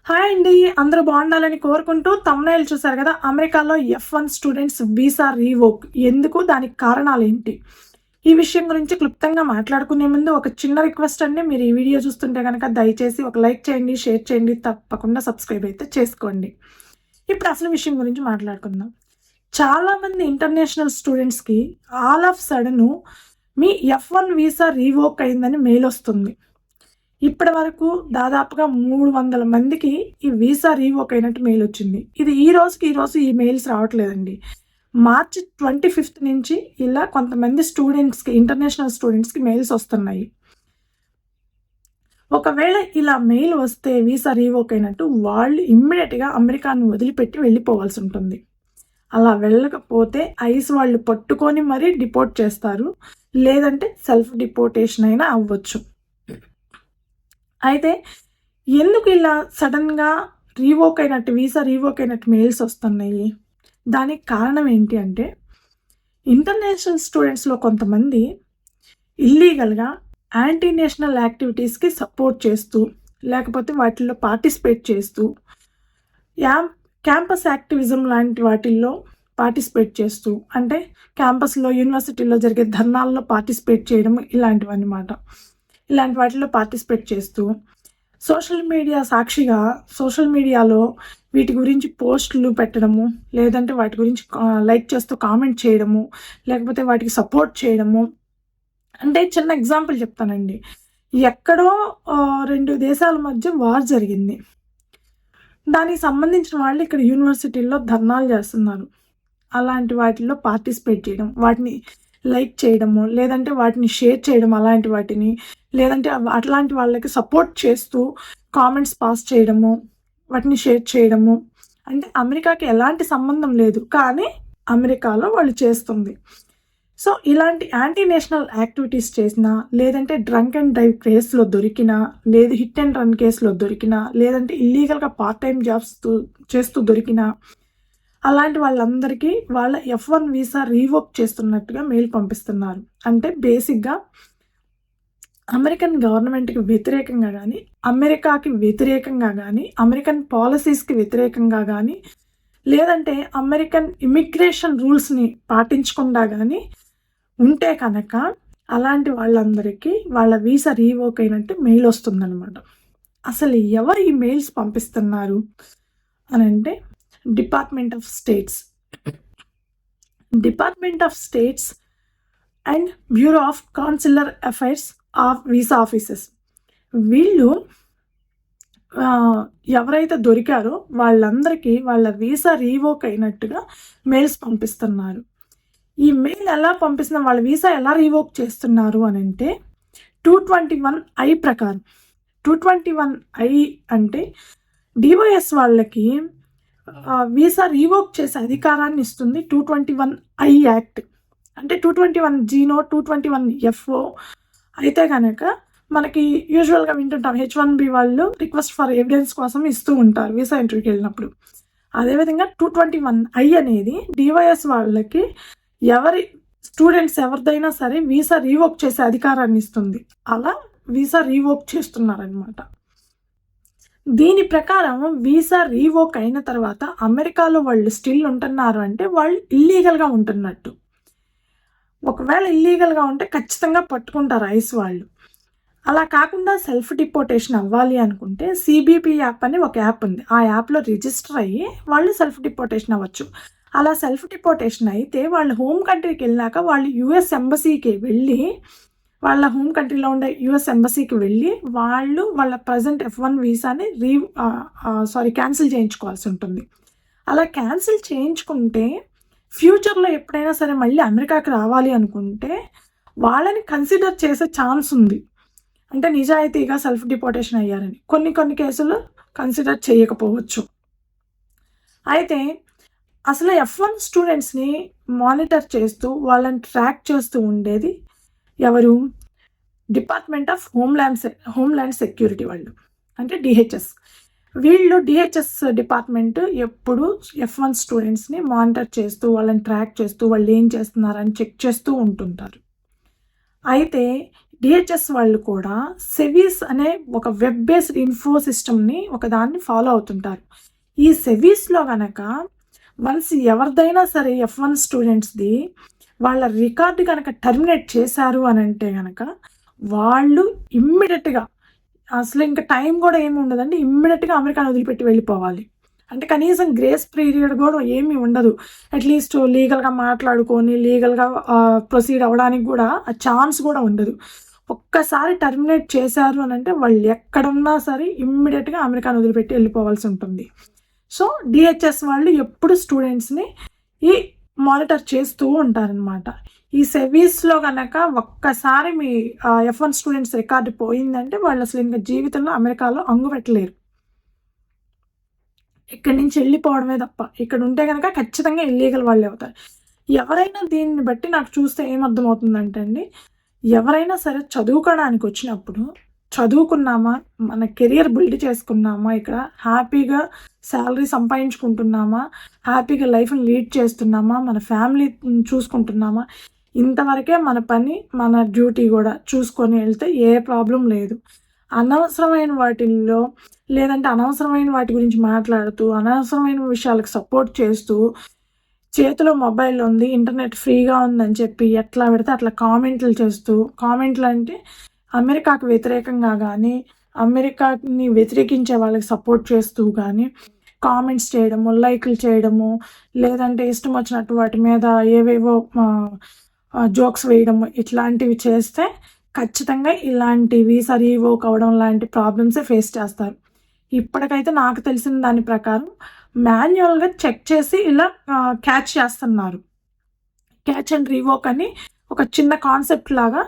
Hi అండి. అందరూ బాగుండాలని కోరుకుంటూ థంబ్‌నెయిల్ చూసారు కదా! అమెరికాలో F1 స్టూడెంట్స్ వీసా రీవోక్ ఎందుకు? దానికి కారణాలేంటి? ఈ విషయం గురించి క్లుప్తంగా మాట్లాడుకునే ముందు ఒక చిన్న రిక్వెస్ట్ అండి. మీరు ఈ వీడియో చూస్తుంటే గనక దయచేసి ఒక లైక్ చేయండి, షేర్ చేయండి. తప్పకుండా సబ్స్క్రైబ్ అయితే చేసుకోండి. ఇప్పుడు అసలు విషయం గురించి మాట్లాడుకుందాం. చాలామంది ఇంటర్నేషనల్ స్టూడెంట్స్‌కి ఆల్ ఆఫ్ సడెను మీ F1 వీసా రీవోక్ అయిందని మెయిల్ వస్తుంది. ఇప్పటి వరకు దాదాపుగా 300 మందికి ఈ వీసా రీవోక్ అయినట్టు మెయిల్ వచ్చింది. ఇది ఈ రోజు ఈ మెయిల్స్ రావట్లేదండి. మార్చి 25 నుంచి ఇలా కొంతమంది స్టూడెంట్స్‌కి, ఇంటర్నేషనల్ స్టూడెంట్స్‌కి మెయిల్స్ వస్తున్నాయి. ఒకవేళ ఇలా మెయిల్ వస్తే వీసా రీవోక్ అయినట్టు వాళ్ళు ఇమ్మీడియేట్‌గా అమెరికాను వదిలిపెట్టి వెళ్ళిపోవాల్సి ఉంటుంది. అలా వెళ్ళకపోతే ఐస్ వాళ్ళు పట్టుకొని మరీ డిపోర్ట్ చేస్తారు. లేదంటే సెల్ఫ్ డిపోర్టేషన్ అయినా అవ్వచ్చు. అయితే ఎందుకు ఇలా సడన్‌గా వీసా రీవోక్ అయినట్టు మెయిల్స్ వస్తున్నాయి? దానికి కారణం ఏంటి అంటే, ఇంటర్నేషనల్ స్టూడెంట్స్‌లో కొంతమంది ఇల్లీగల్‌గా యాంటీ నేషనల్ యాక్టివిటీస్‌కి సపోర్ట్ చేస్తూ, లేకపోతే వాటిల్లో పార్టిసిపేట్ చేస్తూ, యాం క్యాంపస్ యాక్టివిజం లాంటి వాటిల్లో పార్టిసిపేట్ చేస్తూ, అంటే క్యాంపస్‌లో, యూనివర్సిటీలో జరిగే ధర్నాల్లో పార్టిసిపేట్ చేయడం ఇలాంటివన్నమాట. ఇలాంటి వాటిల్లో పార్టిసిపేట్ చేస్తూ సోషల్ మీడియాలో వీటి గురించి పోస్టులు పెట్టడము, లేదంటే వాటి గురించి లైక్ చేస్తూ కామెంట్ చేయడము, లేకపోతే వాటికి సపోర్ట్ చేయడము. అంటే చిన్న ఎగ్జాంపుల్ చెప్తానండి. ఎక్కడో 2 దేశాల మధ్య వార్ జరిగింది. దానికి సంబంధించిన వాళ్ళు ఇక్కడ యూనివర్సిటీల్లో ధర్నాలు చేస్తున్నారు. అలాంటి వాటిల్లో పార్టిసిపేట్ చేయడం, వాటిని లైక్ చేయడము, లేదంటే వాటిని షేర్ చేయడం అలాంటి వాటిని, లేదంటే అట్లాంటి వాళ్ళకి సపోర్ట్ చేస్తూ కామెంట్స్ పాస్ చేయడము, వాటిని షేర్ చేయడము. అంటే అమెరికాకి ఎలాంటి సంబంధం లేదు. కానీ అమెరికాలో వాళ్ళు చేస్తుంది. సో, ఇలాంటి యాంటీ నేషనల్ యాక్టివిటీస్ చేసినా, లేదంటే డ్రంక్ అండ్ డ్రైవ్ కేస్‌లో దొరికినా, లేదు హిట్ అండ్ రన్ కేస్‌లో దొరికినా, లేదంటే ఇల్లీగల్‌గా పార్ట్ టైమ్ జాబ్స్ చేస్తూ దొరికినా, అలాంటి వాళ్ళందరికీ వాళ్ళ F1 వీసా రీవోక్ చేస్తున్నట్టుగా మెయిల్ పంపిస్తున్నారు. అంటే బేసిక్‌గా అమెరికన్ గవర్నమెంట్‌కి వ్యతిరేకంగా గానీ, అమెరికాకి వ్యతిరేకంగా గానీ, అమెరికన్ పాలిసీస్‌కి వ్యతిరేకంగా గానీ, లేదంటే అమెరికన్ ఇమిగ్రేషన్ రూల్స్‌ని పాటించకుండా గానీ ఉంటే కనుక, అలాంటి వాళ్ళందరికీ వాళ్ళ వీసా రీవోక్ అయినట్టు మెయిల్ వస్తుందనమాట. అసలు ఎవరు ఈ మెయిల్స్ పంపిస్తున్నారు అనంటే, department of states. Department of states and bureau of consular affairs of visa offices. వీళ్ళు ఎవరైతే దొరికారో వాళ్ళందరికీ వాళ్ళ వీసా రీవోక్ అయినట్టుగా మెయిల్స్ పంపిస్తున్నారు. ఈ మెయిల్ ఎలా పంపిస్తున్నారు, వాళ్ళ వీసా ఎలా రీవోక్ చేస్తున్నారు అనంటే 221I ప్రకారం. 221I అంటే డివైఎస్ వాళ్ళకి వీసా రీవోక్ చేసే అధికారాన్ని ఇస్తుంది 221I యాక్ట్. అంటే 221 జీనో, 221 ఎఫ్ఓ అయితే కనుక మనకి యూజువల్‌గా వింటుంటాం. H1B వాళ్ళు రిక్వెస్ట్ ఫర్ ఎవిడెన్స్ కోసం ఇస్తూ ఉంటారు వీసా ఇంటర్వ్యూకి వెళ్ళినప్పుడు. అదేవిధంగా 221I అనేది డివైఎస్ వాళ్ళకి స్టూడెంట్స్ ఎవరిదైనా సరే వీసా రీవోక్ చేసే అధికారాన్ని ఇస్తుంది. అలా వీసా రీవోక్ చేస్తున్నారనమాట. దీని ప్రకారం వీసా రీవోక్ అయిన తర్వాత అమెరికాలో వాళ్ళు స్టిల్ ఉంటున్నారు అంటే వాళ్ళు ఇల్లీగల్‌గా ఉంటున్నట్టు. ఒకవేళ ఇల్లీగల్‌గా ఉంటే ఖచ్చితంగా పట్టుకుంటారు ఐస్ వాళ్ళు. అలా కాకుండా సెల్ఫ్ డిపోర్టేషన్ అవ్వాలి అనుకుంటే CBP యాప్ అని ఒక యాప్ ఉంది. ఆ యాప్‌లో రిజిస్టర్ అయ్యి వాళ్ళు సెల్ఫ్ డిపోర్టేషన్ అవ్వచ్చు. అలా సెల్ఫ్ డిపోర్టేషన్ అయితే వాళ్ళ హోమ్ కంట్రీకి వెళ్ళాక వాళ్ళు యూఎస్ ఎంబసీకి వెళ్ళి, వాళ్ళ హోమ్ కంట్రీలో ఉండే యూఎస్ ఎంబసీకి వెళ్ళి వాళ్ళు వాళ్ళ ప్రెజెంట్ F1 వీసాని క్యాన్సిల్ చేయించుకోవాల్సి ఉంటుంది. అలా క్యాన్సిల్ చేయించుకుంటే ఫ్యూచర్‌లో ఎప్పుడైనా సరే మళ్ళీ అమెరికాకి రావాలి అనుకుంటే వాళ్ళని కన్సిడర్ చేసే ఛాన్స్ ఉంది. అంటే నిజాయితీగా సెల్ఫ్ డిపోర్టేషన్ అయ్యారని. కొన్ని కేసుల్లో కన్సిడర్ చేయకపోవచ్చు. అయితే అసలు F1 స్టూడెంట్స్‌ని మానిటర్ చేస్తూ, వాళ్ళని ట్రాక్ చేస్తూ ఉండేది ఎవరు? డిపార్ట్మెంట్ ఆఫ్ హోమ్‌ల్యాండ్ సెక్యూరిటీ వాళ్ళు. అంటే DHS. వీళ్ళు DHS డిపార్ట్మెంట్ ఎప్పుడు F1 స్టూడెంట్స్‌ని మానిటర్ చేస్తూ, వాళ్ళని ట్రాక్ చేస్తూ, వాళ్ళు ఏం చేస్తున్నారని చెక్ చేస్తూ ఉంటుంటారు. అయితే డిహెచ్ఎస్ వాళ్ళు కూడా సెవీస్ అనే ఒక వెబ్ బేస్డ్ ఇన్ఫో సిస్టమ్ని ఒకదాన్ని ఫాలో అవుతుంటారు. ఈ సెవీస్లో కనుక వన్స్ ఎవరిదైనా సరే F1 స్టూడెంట్స్ది వాళ్ళ రికార్డు కనుక టర్మినేట్ చేశారు అని అంటే కనుక వాళ్ళు ఇమ్మీడియట్గా అసలు ఇంకా టైం కూడా ఏమి ఉండదండి, ఇమ్మీడియట్గా అమెరికాని వదిలిపెట్టి వెళ్ళిపోవాలి. అంటే కనీసం గ్రేస్ పీరియడ్ కూడా ఏమీ ఉండదు. అట్లీస్ట్ లీగల్గా మాట్లాడుకొని లీగల్గా ప్రొసీడ్ అవ్వడానికి కూడా ఆ ఛాన్స్ కూడా ఉండదు. ఒక్కసారి టర్మినేట్ చేశారు అని అంటే వాళ్ళు ఎక్కడున్నా సరే ఇమ్మీడియట్గా అమెరికాని వదిలిపెట్టి వెళ్ళిపోవాల్సి ఉంటుంది. సో డిహెచ్ఎస్ వాళ్ళు ఎప్పుడు స్టూడెంట్స్ని ఈ మానిటర్ చేస్తూ ఉంటారనమాట. ఈ సెవీస్లో కనుక ఒక్కసారి మీ F1 స్టూడెంట్స్ రికార్డు పోయిందంటే వాళ్ళు అసలు ఇంకా జీవితంలో అమెరికాలో అంగు పెట్టలేరు. ఇక్కడి నుంచి వెళ్ళిపోవడమే తప్ప. ఇక్కడ ఉంటే కనుక ఖచ్చితంగా ఇల్లీగల్ వాళ్ళే అవుతారు. ఎవరైనా దీన్ని బట్టి నాకు చూస్తే ఏమర్థమవుతుందంటే అండి, ఎవరైనా సరే చదువుకోవడానికి వచ్చినప్పుడు చదువుకున్నామా, మన కెరియర్ బిల్డ్ చేసుకున్నామా, ఇక్కడ హ్యాపీగా శాలరీ సంపాదించుకుంటున్నామా, హ్యాపీగా లైఫ్ని లీడ్ చేస్తున్నామా, మన ఫ్యామిలీ చూసుకుంటున్నామా, ఇంతవరకే మన పని, మన డ్యూటీ కూడా చూసుకొని వెళ్తే ఏ ప్రాబ్లం లేదు. అనవసరమైన వాటిల్లో లేదంటే అనవసరమైన వాటి గురించి మాట్లాడుతూ అనవసరమైన విషయాలకు సపోర్ట్ చేస్తూ చేతిలో మొబైల్ ఉంది, ఇంటర్నెట్ ఫ్రీగా ఉందని చెప్పి ఎట్లా పెడితే అట్లా కామెంట్లు చేస్తూ, కామెంట్లు అంటే అమెరికాకు వ్యతిరేకంగా కానీ అమెరికాని వ్యతిరేకించే వాళ్ళకి సపోర్ట్ చేస్తూ కానీ కామెంట్స్ చేయడము, లైక్లు చేయడము, లేదంటే ఇష్టం వచ్చినట్టు వాటి మీద ఏవేవో జోక్స్ వేయడము, ఇట్లాంటివి చేస్తే ఖచ్చితంగా ఇలాంటి వీసా రీవోక్ అవ్వడం లాంటి ప్రాబ్లమ్సే ఫేస్ చేస్తారు. ఇప్పటికైతే నాకు తెలిసిన దాని ప్రకారం మాన్యువల్గా చెక్ చేసి ఇలా క్యాచ్ చేస్తున్నారు. క్యాచ్ అండ్ రీవోక్ అని ఒక చిన్న కాన్సెప్ట్ లాగా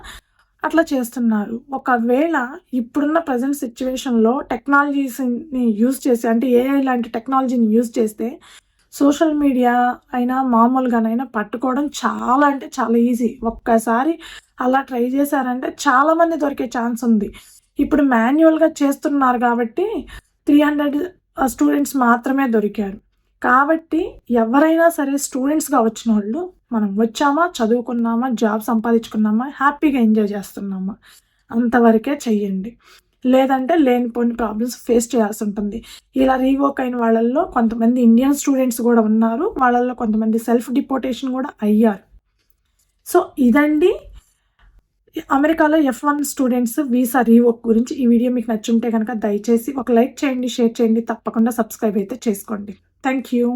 అట్లా చేస్తున్నారు. ఒకవేళ ఇప్పుడున్న ప్రజెంట్ సిచ్యువేషన్లో టెక్నాలజీస్ని యూజ్ చేసి, అంటే ఏఐ లాంటి టెక్నాలజీని యూజ్ చేస్తే సోషల్ మీడియా అయినా మామూలుగానైనా పట్టుకోవడం చాలా అంటే చాలా ఈజీ. ఒక్కసారి అలా ట్రై చేశారంటే చాలామంది దొరికే ఛాన్స్ ఉంది. ఇప్పుడు మాన్యువల్గా చేస్తున్నారు కాబట్టి 300 స్టూడెంట్స్ మాత్రమే దొరికారు. కాబట్టి ఎవరైనా సరే స్టూడెంట్స్గా వచ్చిన వాళ్ళు మనం వచ్చామా, చదువుకున్నామా, జాబ్ సంపాదించుకున్నామా, హ్యాపీగా ఎంజాయ్ చేస్తున్నామా అంతవరకే చెయ్యండి. లేదంటే లేనిపోని ప్రాబ్లమ్స్ ఫేస్ చేయాల్సి ఉంటుంది. ఇలా రీవోక్ అయిన వాళ్ళల్లో కొంతమంది ఇండియన్ స్టూడెంట్స్ కూడా ఉన్నారు, వాళ్ళల్లో కొంతమంది సెల్ఫ్ డిపోర్టేషన్ కూడా అయ్యారు. సో ఇదండి అమెరికాలో F1 స్టూడెంట్స్ వీసా రీవోక్ గురించి. ఈ వీడియో మీకు నచ్చుంటే కనుక దయచేసి ఒక లైక్ చేయండి, షేర్ చేయండి, తప్పకుండా సబ్స్క్రైబ్ అయితే చేసుకోండి. Thank you.